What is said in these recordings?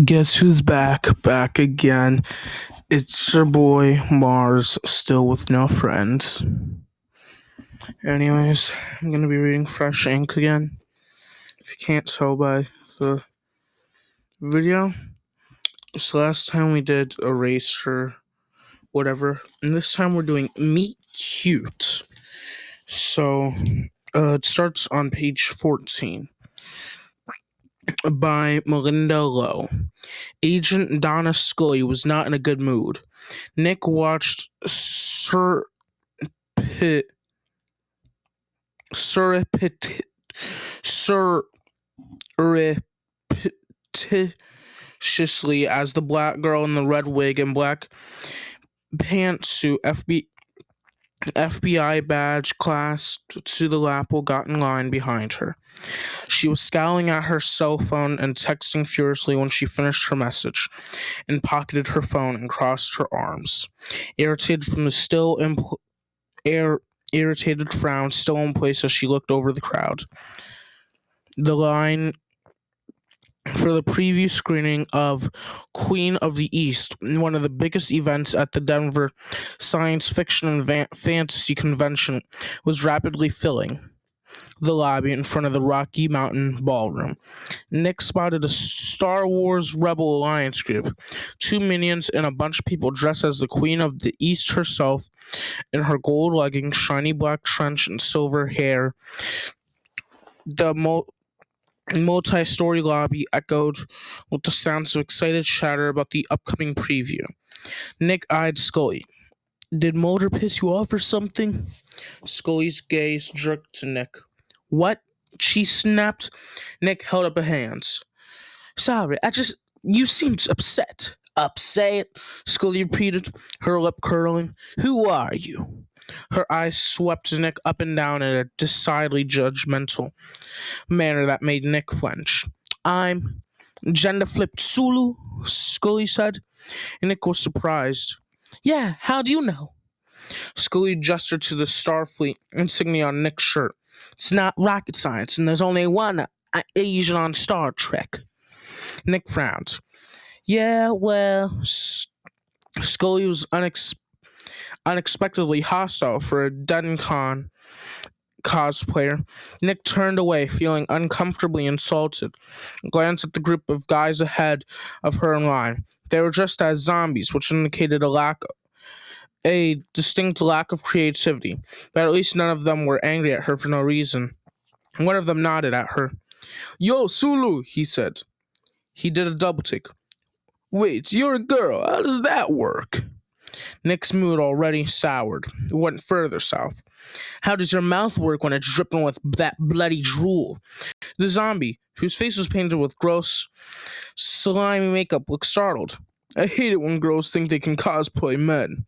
Guess who's back? Back again. It's your boy Mars, still with no friends. Anyways, I'm gonna be reading Fresh Ink again. If you can't tell by the video, so last time we did Eraser, whatever, and this time we're doing Meet Cute. So, it starts on page 14 by Melinda Lowe. Agent Donna Scully was not in a good mood. Nick watched Pit, surreptitiously as the black girl in the red wig and black pantsuit FBI badge clasped to the lapel got in line behind her. She was scowling at her cell phone and texting furiously when she finished her message, and pocketed her phone and crossed her arms. Irritated from the irritated frown still in place as she looked over the crowd. The line for the preview screening of Queen of the East, one of the biggest events at the Denver Science Fiction and Fantasy Convention, was rapidly filling the lobby in front of the Rocky Mountain Ballroom. Nick spotted a Star Wars Rebel Alliance group, two minions and a bunch of people dressed as the Queen of the East herself in her gold leggings, shiny black trench, and silver hair. The multi-story lobby echoed with the sounds of excited chatter about the upcoming preview. Nick eyed Scully. "Did Mulder piss you off or something?" Scully's gaze jerked to Nick. "What?" she snapped. Nick held up a hand. "Sorry, you seemed upset." "Upset?" Scully repeated, her lip curling. "Who are you?" Her eyes swept Nick up and down in a decidedly judgmental manner that made Nick flinch. "I'm Gender Flipped Sulu," Scully said. Nick was surprised. "Yeah, how do you know?" Scully gestured to the Starfleet insignia on Nick's shirt. "It's not rocket science, and there's only one Asian on Star Trek." Nick frowned. "Yeah, well," Scully was unexpectedly hostile for a DenCon cosplayer. Nick turned away, feeling uncomfortably insulted, and glanced at the group of guys ahead of her in line. They were dressed as zombies, which indicated a distinct lack of creativity, but at least none of them were angry at her for no reason. One of them nodded at her. "Yo, Sulu," he said. He did a double take. "Wait, you're a girl. How does that work?" Nick's mood already soured. It went further south. "How does your mouth work when it's dripping with that bloody drool?" The zombie, whose face was painted with gross, slimy makeup, looked startled. "I hate it when girls think they can cosplay men,"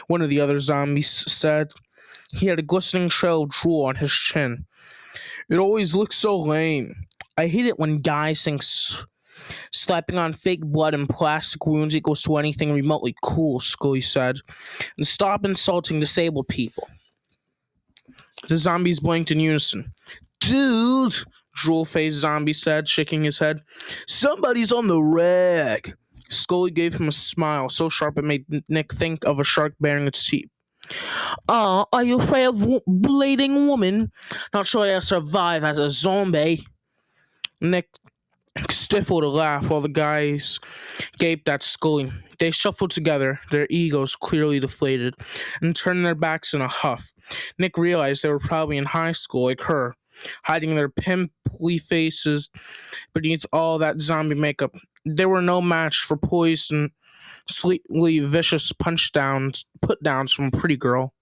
one of the other zombies said. He had a glistening trail of drool on his chin. "It always looks so lame. I hate it when guys think slapping on fake blood and plastic wounds equals to anything remotely cool," Scully said. "And stop insulting disabled people." The zombies blinked in unison. "Dude," drool-faced zombie said, shaking his head. "Somebody's on the rag." Scully gave him a smile so sharp it made Nick think of a shark baring its teeth. Are you afraid of bleeding woman? Not sure I'll survive as a zombie." Nick stifled a laugh while the guys gaped at Scully. They shuffled together, their egos clearly deflated, and turned their backs in a huff. Nick realized they were probably in high school like her, hiding their pimply faces beneath all that zombie makeup. They were no match for poised and slightly vicious put-downs from a pretty girl.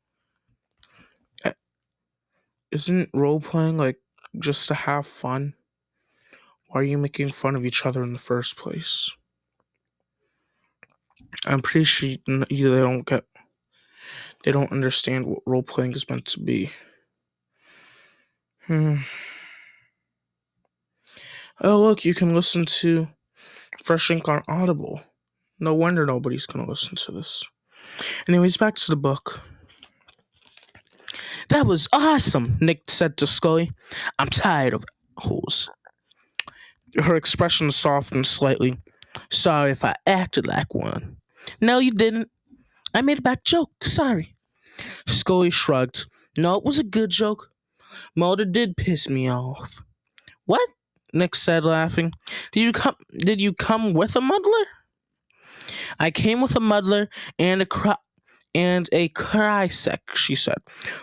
Isn't role-playing like just to have fun? Why are you making fun of each other in the first place? I'm pretty sure they don't understand what role playing is meant to be. Oh look, you can listen to Fresh Ink on Audible. No wonder nobody's gonna listen to this. Anyways, back to the book. "That was awesome," Nick said to Scully. "I'm tired of holes." Her expression softened slightly. Sorry if I acted like one. No, you didn't. I made a bad joke. Sorry. Scully shrugged. No, it was a good joke. Mulder did piss me off. What? Nick said, laughing. Did you come with a muddler? I came with a muddler and a Krysek, she said,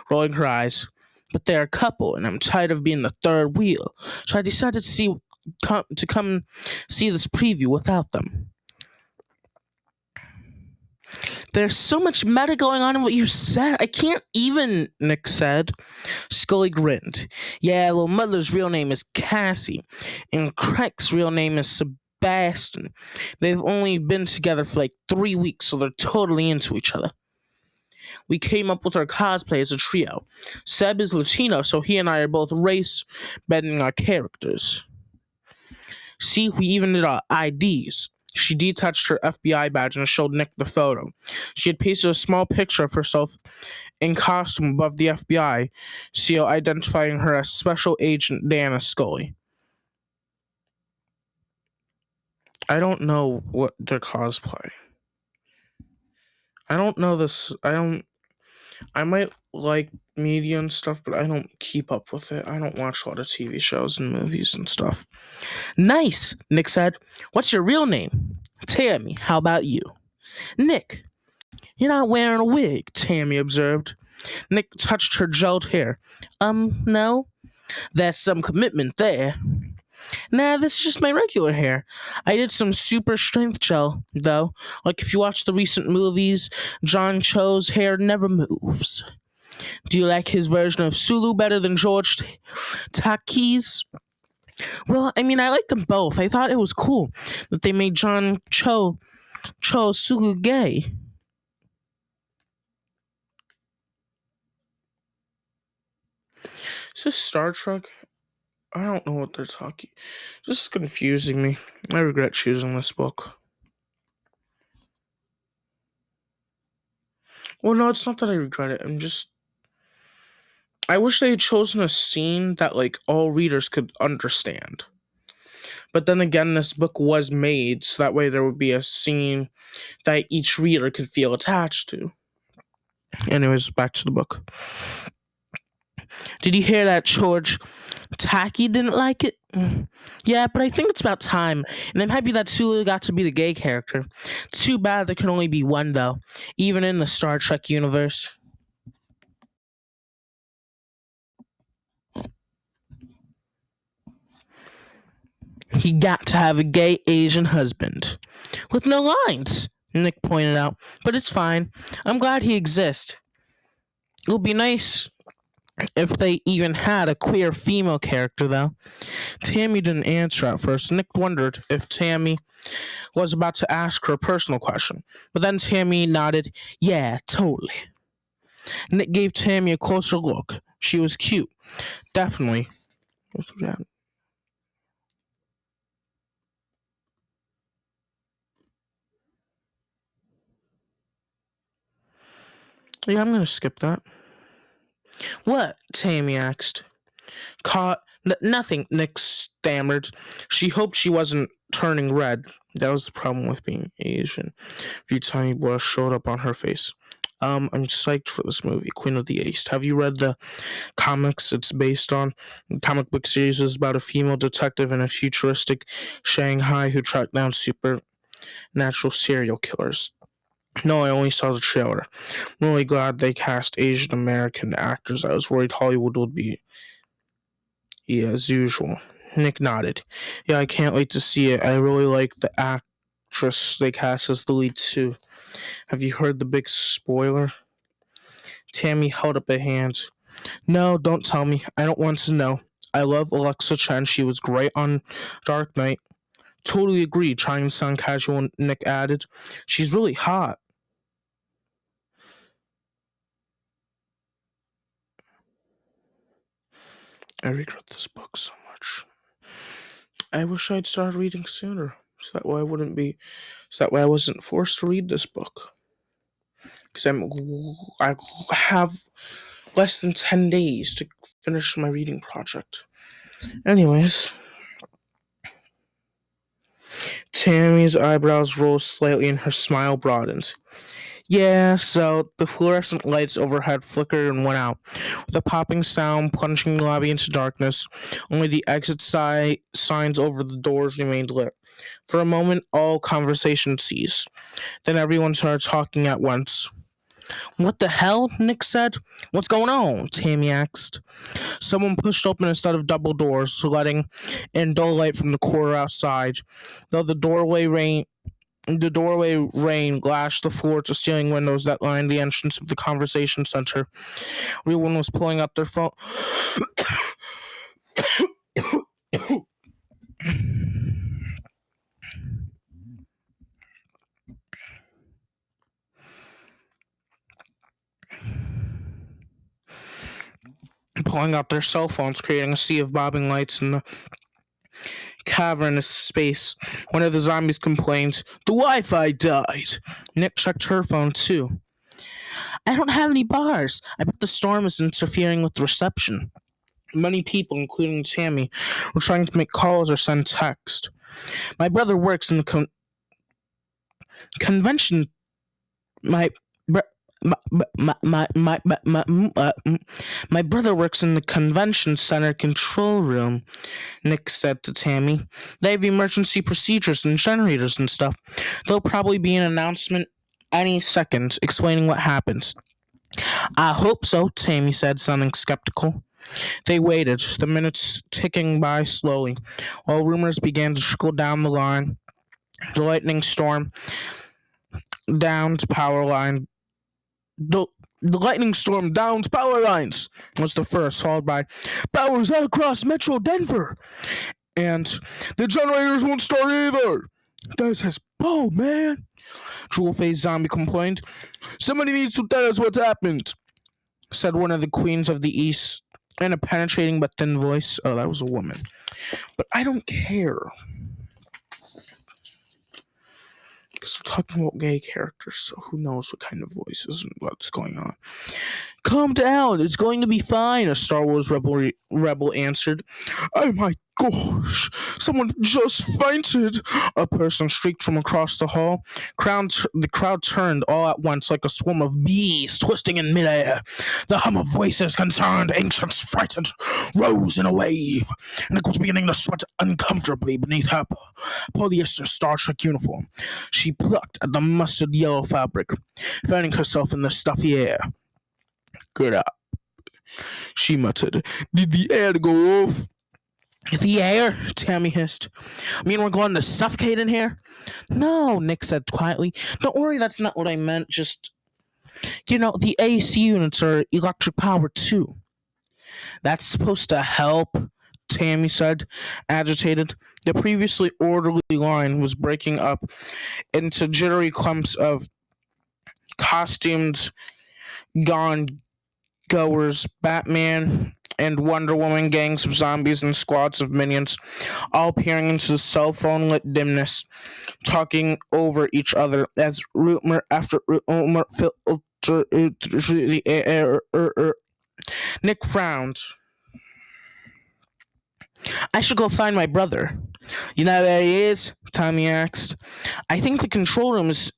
rolling her eyes. But they're a couple, and I'm tired of being the third wheel, so I decided to come see this preview without them. There's so much meta going on in what you said. I can't even, Nick said. Scully grinned. Yeah, well, Muddler's real name is Cassie, and Craig's real name is Sebastian. They've only been together for like 3 weeks, so they're totally into each other. We came up with our cosplay as a trio. Seb is Latino, so he and I are both race bending our characters. See, we even did our IDs. She detached her FBI badge and showed Nick the photo. She had pasted a small picture of herself in costume above the FBI seal, identifying her as Special Agent Dana Scully. I don't know what they're cosplaying. I don't know this. I might like media and stuff, but I don't keep up with it. I don't watch a lot of TV shows and movies and stuff. Nice, Nick said. What's your real name? Tammy, how about you? Nick. You're not wearing a wig, Tammy observed. Nick touched her gelled hair. No. That's some commitment there. Nah, this is just my regular hair. I did some super strength gel, though. Like if you watch the recent movies, John Cho's hair never moves. Do you like his version of Sulu better than George Takei's? Well, I mean, I like them both. I thought it was cool that they made John Cho Sulu gay. Is this Star Trek? I don't know what they're talking. This is confusing me. I regret choosing this book. Well, no, it's not that I regret it. I wish they had chosen a scene that, like, all readers could understand. But then again, this book was made so that way there would be a scene that each reader could feel attached to. Anyways, back to the book. Did you hear that George Tacky didn't like it? Yeah, but I think it's about time. And I'm happy that Sulu got to be the gay character. Too bad there can only be one, though, even in the Star Trek universe. He got to have a gay Asian husband. With no lines, Nick pointed out. But it's fine. I'm glad he exists. It would be nice if they even had a queer female character, though. Tammy didn't answer at first. Nick wondered if Tammy was about to ask her a personal question. But then Tammy nodded, yeah, totally. Nick gave Tammy a closer look. She was cute. Definitely. Yeah, I'm gonna skip that. What? Tammy asked. Caught nothing, Nick stammered. She hoped she wasn't turning red. That was the problem with being Asian. A few tiny blush showed up on her face. I'm psyched for this movie, Queen of the East. Have you read the comics it's based on? The comic book series is about a female detective in a futuristic Shanghai who tracked down supernatural serial killers. No, I only saw the trailer. I'm really glad they cast Asian American actors. I was worried Hollywood would be as usual. Nick nodded. Yeah, I can't wait to see it. I really like the actress they cast as the lead too. Have you heard the big spoiler? Tammy held up a hand. No, don't tell me. I don't want to know. I love Alexa Chen. She was great on Dark Knight. Totally agree, trying to sound casual, Nick added. She's really hot. I regret this book so much. I wish I'd started reading sooner. So that way I wasn't forced to read this book. Because I have less than 10 days to finish my reading project. Anyways, Tammy's eyebrows rose slightly and her smile broadened. Yeah, so the fluorescent lights overhead flickered and went out, with a popping sound plunging the lobby into darkness. Only the exit signs over the doors remained lit. For a moment, all conversation ceased. Then everyone started talking at once. What the hell? Nick said. What's going on? Tammy asked. Someone pushed open a set of double doors, letting in dull light from the corridor outside. Though the doorway rain lashed the floor to ceiling windows that lined the entrance of the conversation center. Everyone was pulling out their phone. Pulling out their cell phones, creating a sea of bobbing lights in the cavernous space. One of the zombies complained, "The Wi-Fi died." Nick checked her phone too. I don't have any bars. I bet the storm is interfering with the reception. Many people, including Tammy, were trying to make calls or send text. My brother works in the convention. My br- my brother works in the convention center control room, Nick said to Tammy. They have emergency procedures and generators and stuff. There'll probably be an announcement any second explaining what happens. I hope so, Tammy said, sounding skeptical. They waited, the minutes ticking by slowly, while rumors began to trickle down the line. The lightning storm downed power line. The lightning storm downs power lines was the first, followed by powers out across Metro Denver. And the generators won't start either. That's his bow, man. Jewel-faced zombie complained. Somebody needs to tell us what's happened, said one of the queens of the East in a penetrating but thin voice. Oh, that was a woman. But I don't care. Because we're talking about gay characters, so who knows what kind of voices and what's going on. Calm down, it's going to be fine, a Star Wars rebel answered. Oh my gosh, someone just fainted, a person shrieked from across the hall. The crowd turned all at once like a swarm of bees twisting in midair. The hum of voices concerned, ancients frightened, rose in a wave, and it was beginning to sweat uncomfortably beneath her polyester Star Trek uniform. She plucked at the mustard yellow fabric, fanning herself in the stuffy air. Good up, she muttered. Did the air go off? The air? Tammy hissed. I mean, we're going to suffocate in here? No, Nick said quietly. Don't worry, that's not what I meant. Just, the AC units are electric powered too. That's supposed to help, Tammy said, agitated. The previously orderly line was breaking up into jittery clumps of costumed gone goers, Batman and Wonder Woman, gangs of zombies and squads of minions, all peering into the cell phone lit dimness, talking over each other as rumor after rumor filtered through the air. Nick frowned. I should go find my brother. You know where he is? Tommy asked. I think the control room is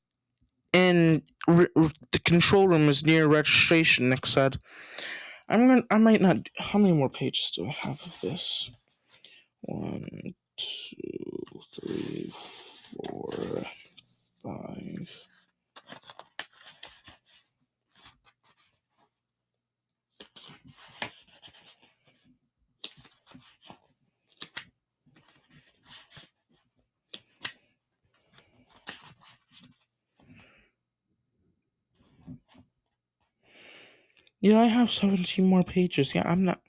near registration, Nick said. I might not. How many more pages do I have of this? 1, 2, 3, 4, 5. I have 17 more pages. Yeah, I'm not.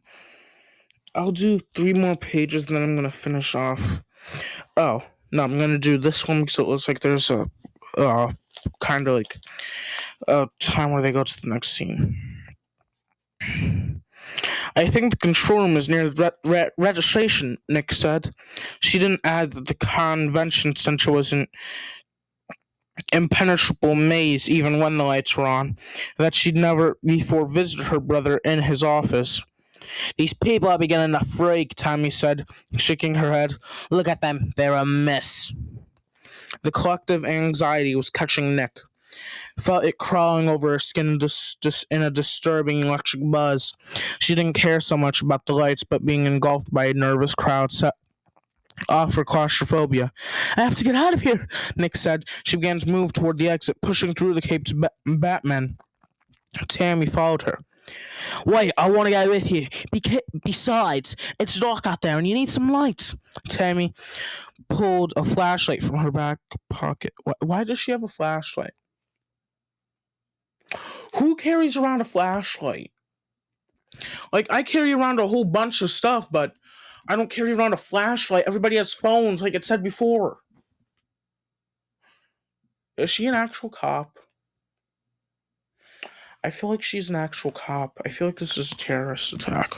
I'll do 3 more pages, and then I'm gonna finish off. Oh no, I'm gonna do this one because it looks like there's a kind of like a time where they go to the next scene. I think the control room is near the registration, Nick said. She didn't add that the convention center was an impenetrable maze even when the lights were on, that she'd never before visited her brother in his office. These people are beginning to freak, Tommy said, shaking her head. Look at them, they're a mess. The collective anxiety was catching Nick. Felt it crawling over her skin in a disturbing electric buzz. She didn't care so much about the lights, but being engulfed by a nervous crowd set off her claustrophobia. I have to get out of here, Nick said. She began to move toward the exit, pushing through the caped Batman. Tammy followed her. Wait, I want to go with you. Besides, it's dark out there and you need some lights. Tammy pulled a flashlight from her back pocket. Why does she have a flashlight? Who carries around a flashlight? Like, I carry around a whole bunch of stuff, but I don't carry around a flashlight. Everybody has phones, like it said before. Is she an actual cop? I feel like she's an actual cop. I feel like this is a terrorist attack.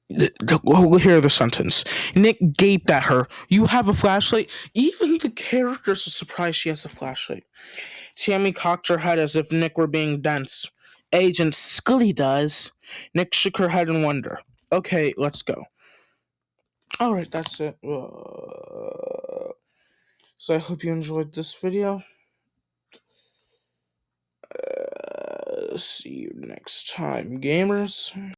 Hear the sentence. Nick gaped at her. You have a flashlight? Even the characters are surprised she has a flashlight. Tammy cocked her head as if Nick were being dense. Agent Scully does. Nick shook her head in wonder. Okay, let's go. Alright, that's it. So I hope you enjoyed this video. See you next time, gamers.